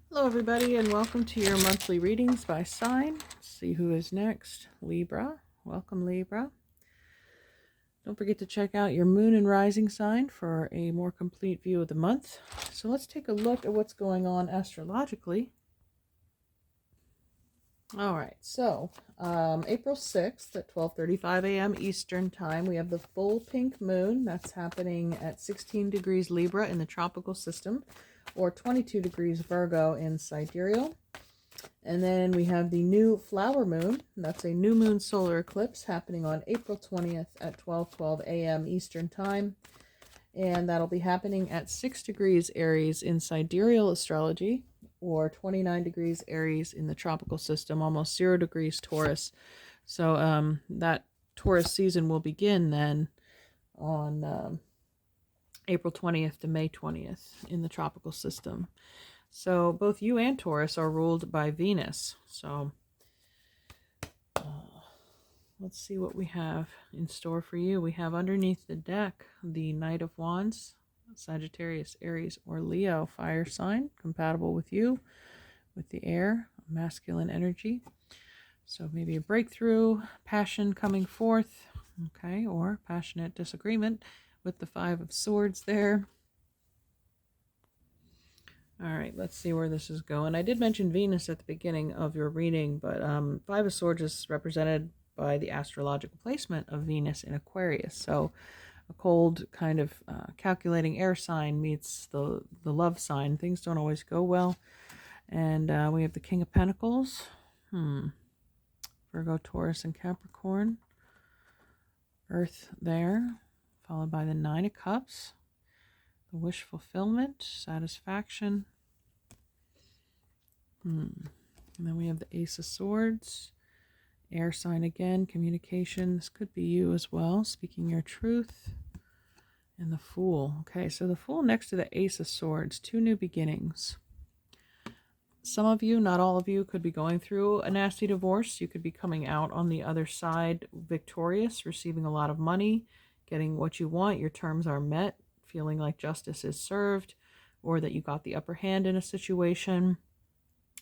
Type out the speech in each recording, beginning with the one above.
Hello everybody and welcome to your monthly readings by sign. Let's see who is next. Libra. Welcome Libra. Don't forget to check out your moon and rising sign for a more complete view of the month. So let's take a look at what's going on astrologically. Alright, so April 6th at 12:35 a.m. Eastern Time, we have the full pink moon. That's happening at 16 degrees Libra in the tropical system, or 22 degrees Virgo in sidereal. And then we have the new flower moon. That's a new moon solar eclipse happening on April 20th at 12:12 a.m. Eastern Time. And that'll be happening at 6 degrees Aries in sidereal astrology, or 29 degrees Aries in the tropical system, almost 0 degrees Taurus. So that Taurus season will begin then on April 20th to May 20th in the tropical system. So both you and Taurus are ruled by Venus. So let's see what we have in store for you. We have underneath the deck the Knight of Wands, Sagittarius, Aries, or Leo fire sign, compatible with you, with the air, masculine energy. So maybe a breakthrough, passion coming forth, okay, or passionate disagreement with the Five of Swords there. All right, let's see where this is going. I did mention Venus at the beginning of your reading, but Five of Swords is represented by the astrological placement of Venus in Aquarius. So a cold kind of calculating air sign meets the love sign. Things don't always go well. And we have the King of Pentacles, Virgo, Taurus, and Capricorn. Earth there, followed by the Nine of Cups, the wish fulfillment, satisfaction. And then we have the Ace of Swords, air sign again, communication. This could be you as well, speaking your truth. And the Fool. Okay, so the Fool next to the Ace of Swords, two new beginnings. Some of you, not all of you, could be going through a nasty divorce. You could be coming out on the other side victorious, receiving a lot of money, getting what you want. Your terms are met, feeling like justice is served, or that you got the upper hand in a situation.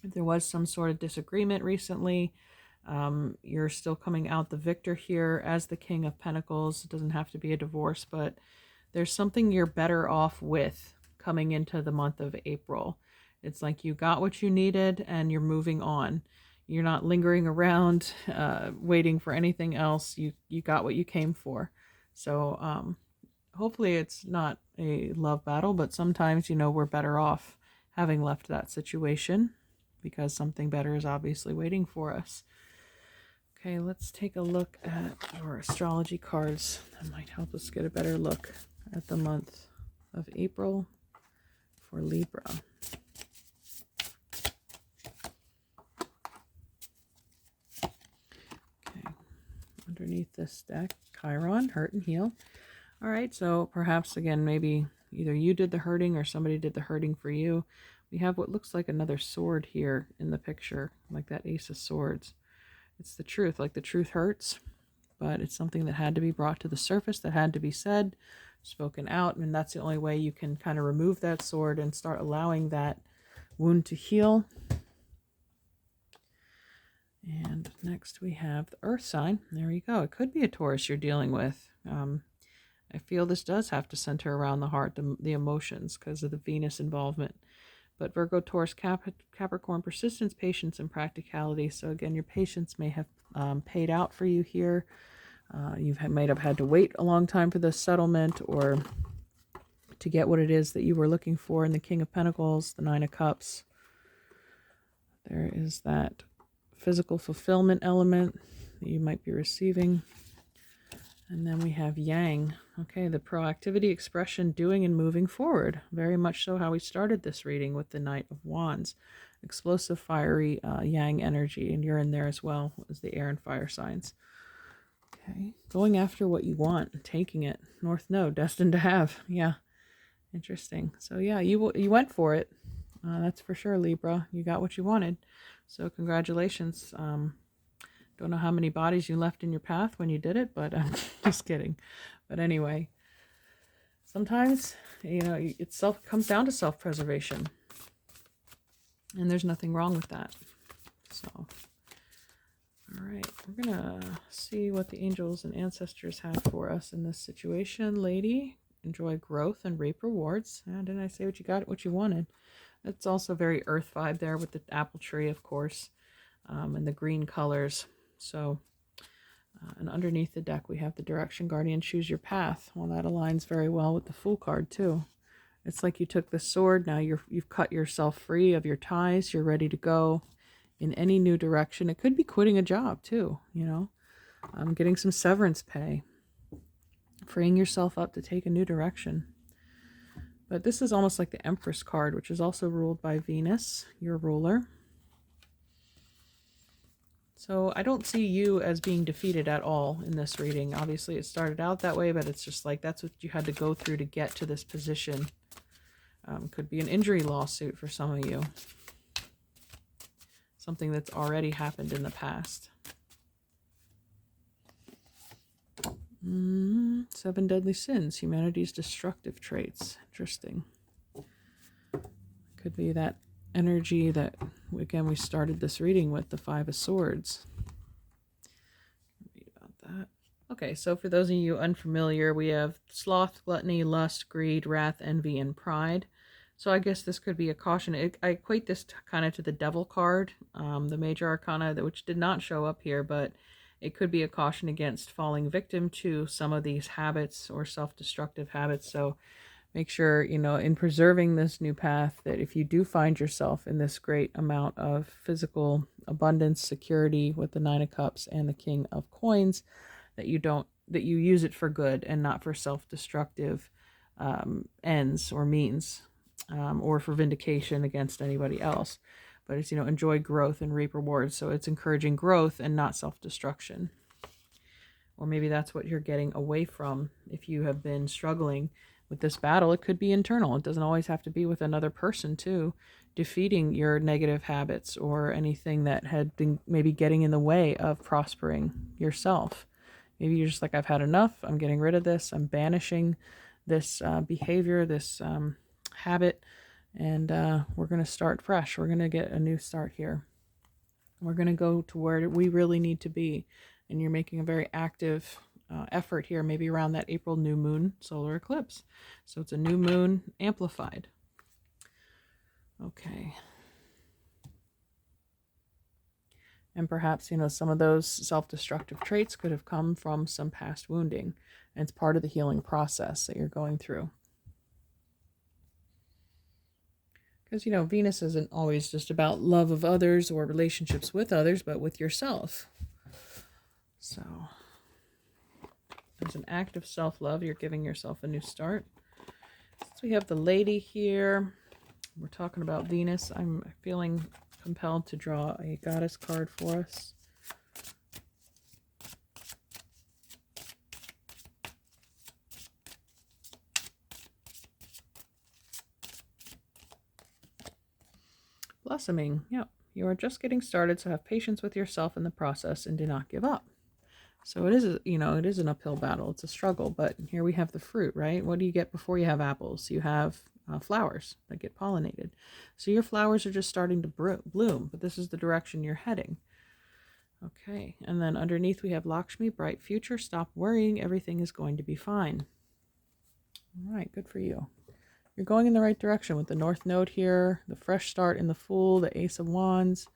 If there was some sort of disagreement recently, you're still coming out the victor here as the King of Pentacles. It doesn't have to be a divorce, but there's something you're better off with coming into the month of April. It's like you got what you needed and you're moving on. You're not lingering around waiting for anything else. You got what you came for. So hopefully it's not a love battle, but sometimes, we're better off having left that situation because something better is obviously waiting for us. Okay, let's take a look at our astrology cards. That might help us get a better look at the month of April for Libra. Okay, underneath this deck, Chiron, hurt and heal. All right, so perhaps again, maybe either you did the hurting or somebody did the hurting for you. We have what looks like another sword here in the picture, like that Ace of Swords. It's the truth, like the truth hurts, but it's something that had to be brought to the surface, that had to be said, spoken out, and that's the only way you can kind of remove that sword and start allowing that wound to heal. And next we have the Earth sign. There you go. It could be a Taurus you're dealing with. I feel this does have to center around the heart, the emotions, because of the Venus involvement. But Virgo, Taurus, Capricorn, persistence, patience, and practicality. So again, your patience may have paid out for you here. You might have had to wait a long time for this settlement or to get what it is that you were looking for in the King of Pentacles, the Nine of Cups. There is that physical fulfillment element that you might be receiving. And then we have Yang. Okay, the proactivity, expression, doing, and moving forward. Very much so how we started this reading with the Knight of Wands. Explosive, fiery Yang energy, and you're in there as well as the air and fire signs. Okay, going after what you want, taking it. North Node, destined to have. Yeah, interesting. So yeah, you went for it. That's for sure, Libra. You got what you wanted. So congratulations. Don't know how many bodies you left in your path when you did it, but I'm just kidding. But anyway, sometimes, it comes down to self-preservation. And there's nothing wrong with that. So, all right, we're going to see what the angels and ancestors have for us in this situation. Lady, enjoy growth and reap rewards. Didn't I say what you got, what you wanted? It's also very earth vibe there with the apple tree, of course, and the green colors. So, and underneath the deck, we have the Direction Guardian, choose your path. Well, that aligns very well with the Fool card, too. It's like you took the sword, now you've cut yourself free of your ties, you're ready to go in any new direction. It could be quitting a job, too, you know. Getting some severance pay. Freeing yourself up to take a new direction. But this is almost like the Empress card, which is also ruled by Venus, your ruler. So I don't see you as being defeated at all in this reading. Obviously, it started out that way, but it's just like that's what you had to go through to get to this position. Could be an injury lawsuit for some of you. Something that's already happened in the past. 7 deadly sins, humanity's destructive traits. Interesting. Could be that energy that, again, we started this reading with, the 5 of Swords. Read about that. Okay, so for those of you unfamiliar, we have sloth, gluttony, lust, greed, wrath, envy, and pride. So I guess this could be a caution. I equate this kind of to the Devil card, the major arcana, which did not show up here, but it could be a caution against falling victim to some of these habits or self-destructive habits. So make sure, you know, in preserving this new path, that if you do find yourself in this great amount of physical abundance, security with the 9 of Cups and the King of Coins, that you use it for good and not for self-destructive ends or means, or for vindication against anybody else. But it's, you know, enjoy growth and reap rewards. So it's encouraging growth and not self-destruction. Or maybe that's what you're getting away from if you have been struggling with this battle. It could be internal. It doesn't always have to be with another person, too. Defeating your negative habits or anything that had been maybe getting in the way of prospering yourself. Maybe you're just like, I've had enough. I'm getting rid of this. I'm banishing this behavior, this habit, and we're going to start fresh. We're going to get a new start here. We're going to go to where we really need to be. And you're making a very active effort here, maybe around that April new moon solar eclipse. So it's a new moon amplified. Okay. And perhaps, you know, some of those self-destructive traits could have come from some past wounding. And it's part of the healing process that you're going through. Because, you know, Venus isn't always just about love of others or relationships with others, but with yourself. So there's an act of self-love. You're giving yourself a new start. So we have the Lady here. We're talking about Venus. I'm feeling compelled to draw a goddess card for us. Blossoming. Yep. You are just getting started, so have patience with yourself in the process and do not give up. So it is, you know, it is an uphill battle. It's a struggle, but here we have the fruit, right? What do you get before you have apples? You have flowers that get pollinated. So your flowers are just starting to bloom, but this is the direction you're heading. Okay, and then underneath we have Lakshmi, bright future. Stop worrying. Everything is going to be fine. All right, good for you. You're going in the right direction with the North Node here, the fresh start in the Fool, the Ace of Wands.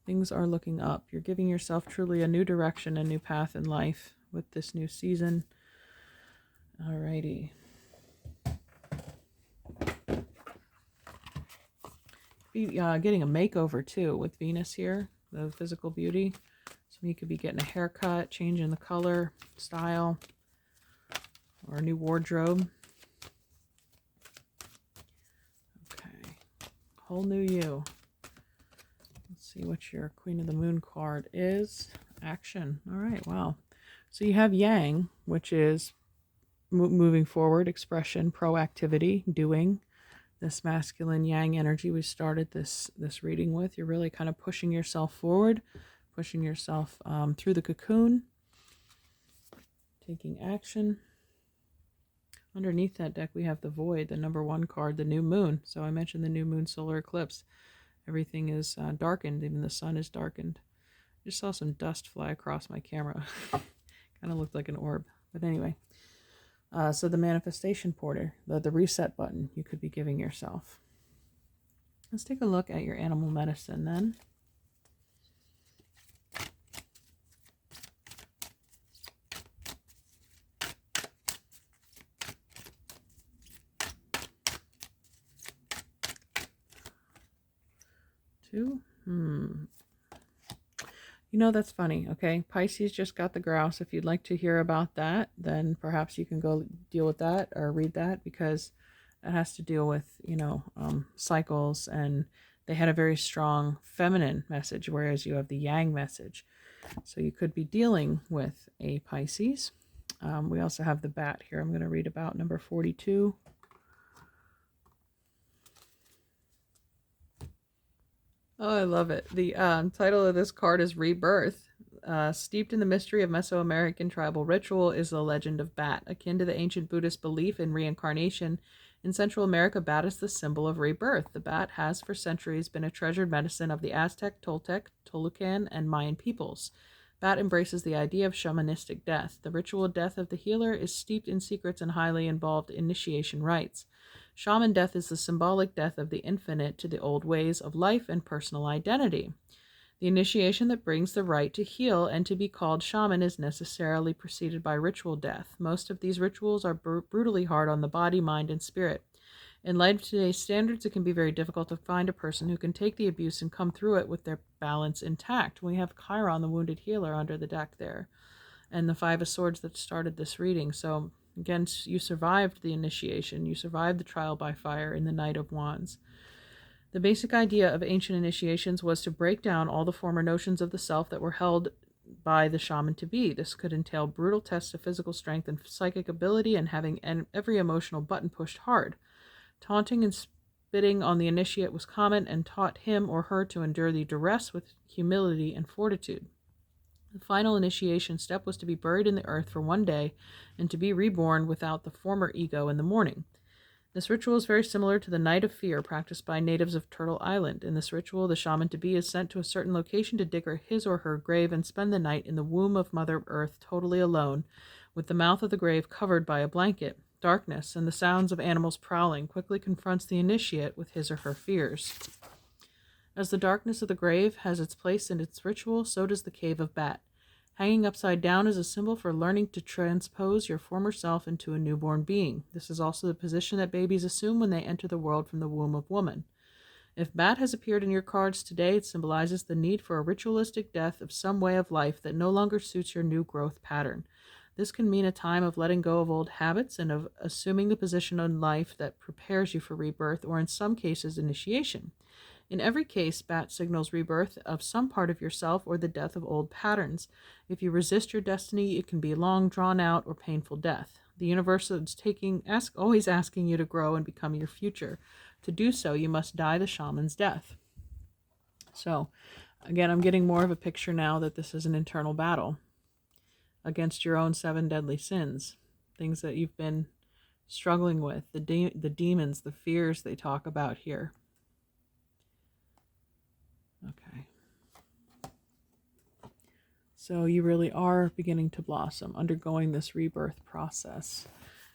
Things are looking up. You're giving yourself truly a new direction, a new path in life with this new season. Alrighty. Getting a makeover too with Venus here, the physical beauty. So you could be getting a haircut, changing the color, style, or a new wardrobe. Okay. Whole new you. See what your Queen of the Moon card is. Action. All right, wow. So you have Yang, which is moving forward, expression, proactivity, doing. This masculine Yang energy we started this reading with. You're really kind of pushing yourself forward, pushing yourself through the cocoon, taking action. Underneath that deck, we have the Void, the number 1 card, the new moon. So I mentioned the new moon solar eclipse. Everything is darkened. Even the sun is darkened. I just saw some dust fly across my camera. Kind of looked like an orb. But anyway. So the manifestation portal, the reset button you could be giving yourself. Let's take a look at your animal medicine then. Two. You know, that's funny. Okay. Pisces just got the grouse. If you'd like to hear about that, then perhaps you can go deal with that or read that, because it has to deal with, cycles, and they had a very strong feminine message, whereas you have the yang message. So you could be dealing with a Pisces. We also have the bat here. I'm going to read about number 42. Oh, I love it. The title of this card is Rebirth. Steeped in the mystery of Mesoamerican tribal ritual is the legend of Bat. Akin to the ancient Buddhist belief in reincarnation, in Central America, Bat is the symbol of rebirth. The bat has for centuries been a treasured medicine of the Aztec, Toltec, Tolucan, and Mayan peoples. Bat embraces the idea of shamanistic death. The ritual death of the healer is steeped in secrets and highly involved initiation rites. Shaman death is the symbolic death of the infinite to the old ways of life and personal identity. The initiation that brings the right to heal and to be called shaman is necessarily preceded by ritual death. Most of these rituals are brutally hard on the body, mind, and spirit. In light of today's standards, it can be very difficult to find a person who can take the abuse and come through it with their balance intact. We have Chiron, the wounded healer, under the deck there, and the Five of Swords that started this reading. So again, you survived the initiation. You survived the trial by fire in the Knight of Wands. The basic idea of ancient initiations was to break down all the former notions of the self that were held by the shaman to be. This could entail brutal tests of physical strength and psychic ability, and having every emotional button pushed hard. Taunting and spitting on the initiate was common, and taught him or her to endure the duress with humility and fortitude. The final initiation step was to be buried in the earth for one day and to be reborn without the former ego in the morning. This ritual is very similar to the Night of Fear practiced by natives of Turtle Island. In this ritual, the shaman-to-be is sent to a certain location to dig his or her grave and spend the night in the womb of Mother Earth totally alone, with the mouth of the grave covered by a blanket. Darkness and the sounds of animals prowling quickly confronts the initiate with his or her fears. As the darkness of the grave has its place in its ritual, so does the Cave of Bat. Hanging upside down is a symbol for learning to transpose your former self into a newborn being. This is also the position that babies assume when they enter the world from the womb of woman. If Bat has appeared in your cards today, it symbolizes the need for a ritualistic death of some way of life that no longer suits your new growth pattern. This can mean a time of letting go of old habits and of assuming the position in life that prepares you for rebirth, or in some cases, initiation. In every case, Bat signals rebirth of some part of yourself or the death of old patterns. If you resist your destiny, it can be long, drawn-out, or painful death. The universe is always asking you to grow and become your future. To do so, you must die the shaman's death. So, again, I'm getting more of a picture now that this is an internal battle against your own 7 deadly sins, things that you've been struggling with, the demons, the fears they talk about here. Okay. So you really are beginning to blossom, undergoing this rebirth process.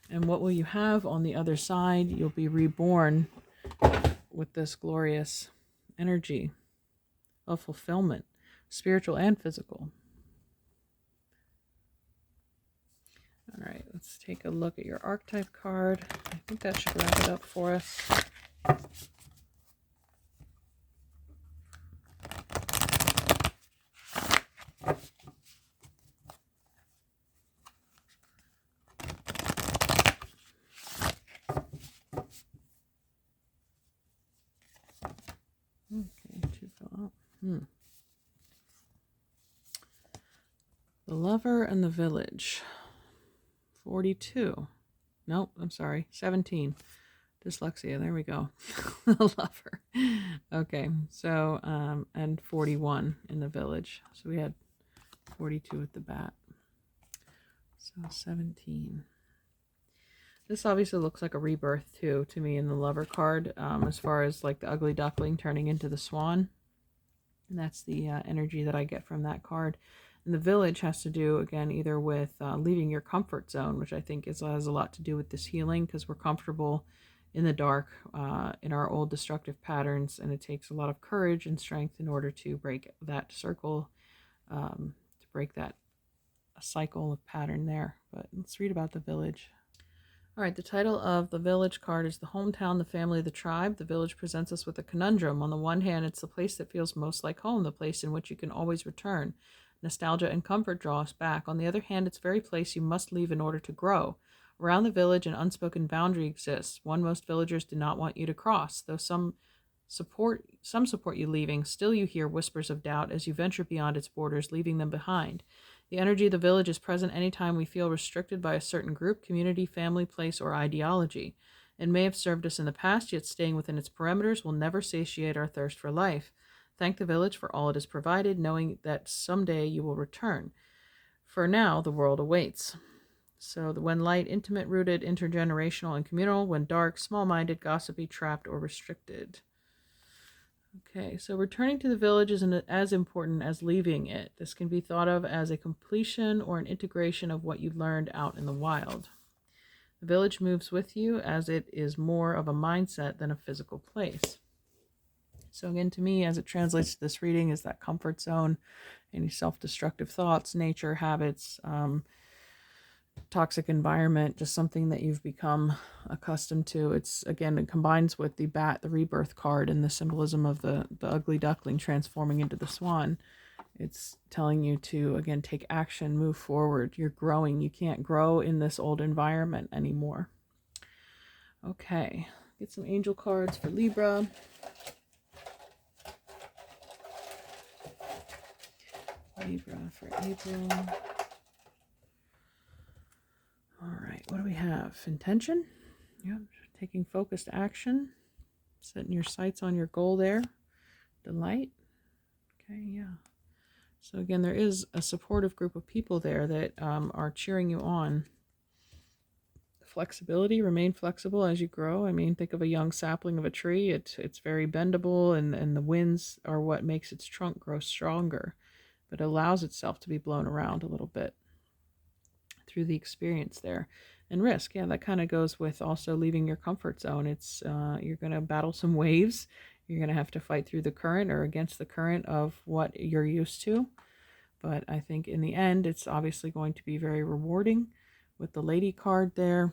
And what will you have on the other side? You'll be reborn with this glorious energy of fulfillment, spiritual and physical. All right, let's take a look at your archetype card. I think that should wrap it up for us. Okay, 2 fell out. The Lover and the Village. 42. Nope, I'm sorry. 17. Dyslexia. There we go. The Lover. Okay, so, and 41 in the Village. So we had 42 at the bat. So 17. This obviously looks like a rebirth too to me in the Lover card, as far as like the ugly duckling turning into the swan. And that's the energy that I get from that card. And the Village has to do, again, either with leaving your comfort zone, which I think has a lot to do with this healing, because we're comfortable in the dark, in our old destructive patterns, and it takes a lot of courage and strength in order to break that circle, to break that cycle of pattern there. But let's read about the Village. All right, the title of the Village card is The Hometown, the Family, the Tribe. The Village presents us with a conundrum. On the one hand, it's the place that feels most like home, the place in which you can always return. Nostalgia and comfort draw us back. On the other hand, it's the very place you must leave in order to grow. Around the village, an unspoken boundary exists, one most villagers do not want you to cross. Though some support you leaving, still you hear whispers of doubt as you venture beyond its borders, leaving them behind. The energy of the village is present anytime we feel restricted by a certain group, community, family, place, or ideology. It may have served us in the past, yet staying within its perimeters will never satiate our thirst for life. Thank the village for all it has provided, knowing that someday you will return. For now, the world awaits. So when light, intimate, rooted, intergenerational, and communal. When dark, small-minded, gossipy, trapped, or restricted. Okay, so returning to the village isn't as important as leaving it. This can be thought of as a completion or an integration of what you learned out in the wild. The village moves with you as it is more of a mindset than a physical place. So again, to me, as it translates to this reading, is that comfort zone, any self-destructive thoughts, nature, habits, toxic environment, just something that you've become accustomed to. It's, again, it combines with the bat, the rebirth card, and the symbolism of the ugly duckling transforming into the swan. It's telling you to, again, take action, move forward. You're growing. You can't grow in this old environment anymore. Okay, get some angel cards for Libra. Libra for April. All right, what do we have? Intention. Yep, taking focused action. Setting your sights on your goal there. Delight. Okay, yeah. So again, there is a supportive group of people there that are cheering you on. Flexibility. Remain flexible as you grow. I mean, think of a young sapling of a tree. It's very bendable, and the winds are what makes its trunk grow stronger. But it allows itself to be blown around a little bit through the experience there. And risk, yeah, that kind of goes with also leaving your comfort zone. It's you're going to battle some waves. You're going to have to fight through the current or against the current of what you're used to. But I think in the end, it's obviously going to be very rewarding. With the Lady card there,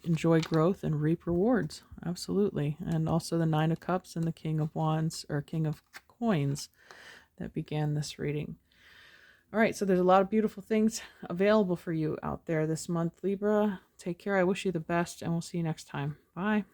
enjoy growth and reap rewards. Absolutely. And also the Nine of Cups and the King of Wands, or King of Coins, that began this reading. All right, so there's a lot of beautiful things available for you out there this month, Libra. Take care. I wish you the best, and we'll see you next time. Bye.